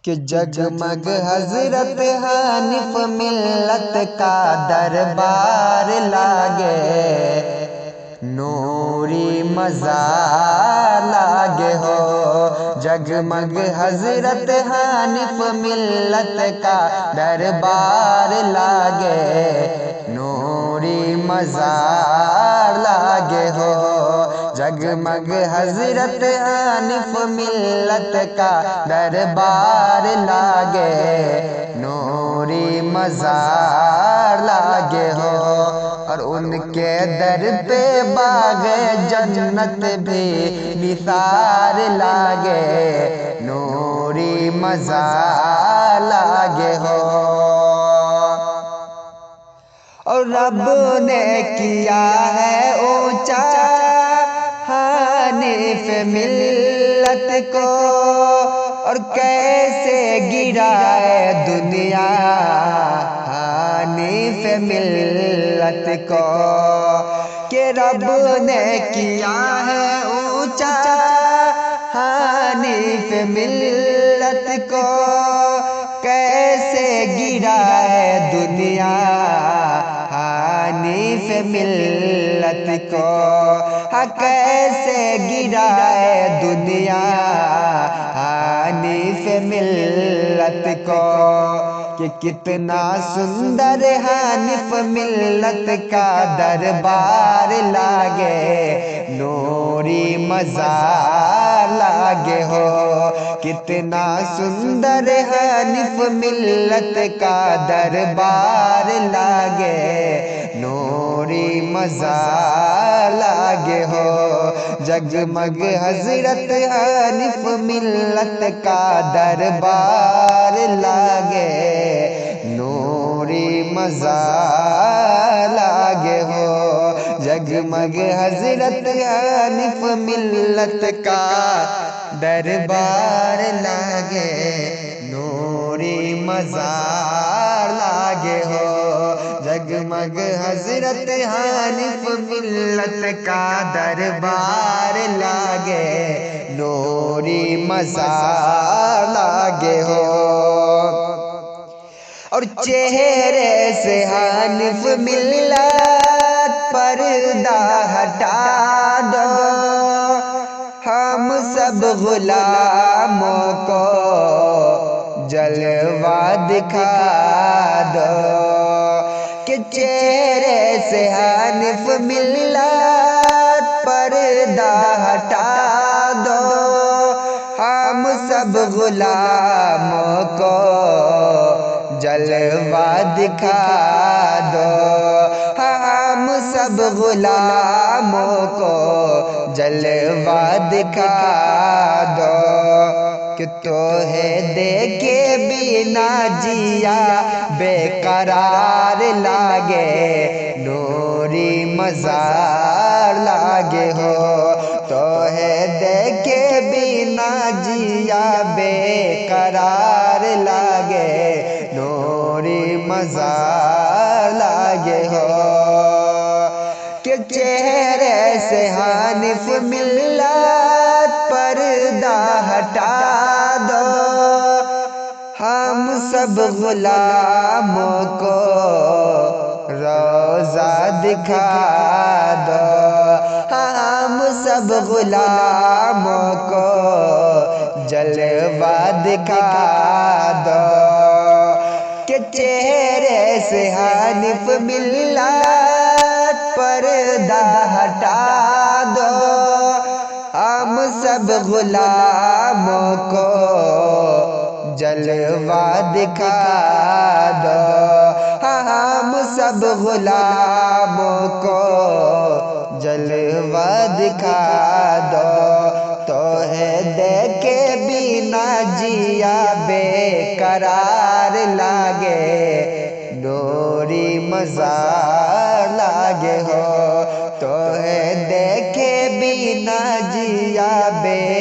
کہ جگمگ حضرت حنیف ملت کا دربار لاگے، نوری مزار لاگے ہو۔ جگمگ حضرت حنیف ملت کا دربار لاگے، نوری مزار لاگے ہو۔ جگمگ حضرت حنیف ملت کا دربار لاگے، نوری مزار لاگے ہو۔ اور ان کے در پہ باغ جنت بھی نثار لاگے، نوری مزار لاگے ہو۔ اور رب نے کیا ہے اونچا حنیف ملت کو، اور کیسے گرائے دنیا حنیف ملت کو، کہ رب نے کیا ہے اونچا حنیف ملت کو، کیسے گرائے دنیا حنیف ملت کو، ہاں کیسے گرائے دنیا حنیف ملت کو، کہ کتنا سندر حنیف ملت کا دربار لاگے، نوری مزار لاگے ہو۔ کتنا سندر حنیف ملت کا دربار لاگے، نوری مزار لاگے ہو۔ جگمگ حضرت حنیف ملت کا دربار لاگے، نوری مزار لاگے ہو۔ جگمگ حضرت حنیف ملت کا دربار لاگے، نوری مزار لاگے ہو۔ جگمگ حضرت حنیف ملت کا دربار لاگے، نوری مزار لاگے ہو۔ اور چہرے سے حنیف ملت پردہ ہٹا دو، ہم سب غلاموں کو جلوہ دکھا دو، کہ چہرے سے حنیف ملت پردہ ہٹا دو، ہم سب غلاموں کو جلوہ دکھا دو، ہم سب غلاموں کو جلوہ دکھا دو، کہ توہے دیکھے بنا جیا بے قرار لاگے، نوری مزار لاگے ہو۔ توہے دیکھے بنا جیا بے قرار لاگے، نوری مزار لاگے ہو۔ کہ چہرے سے حنیف ملت پردہ ہٹا دو، ہم سب غلاموں کو روضہ دکھا دو، ہم سب غلاموں کو جلوہ دکھا دو، کہ چہرے سے حنیف ملت پردہ ہٹا دو، ہم سب غلاموں کو جلوہ دکھا دو، ہم سب غلاموں کو جلوہ دکھا دو۔ توہے دیکھے بنا جیا بے قرار لاگے، نوری مزار لاگے ہو۔ توہے دیکھے بنا جیا بے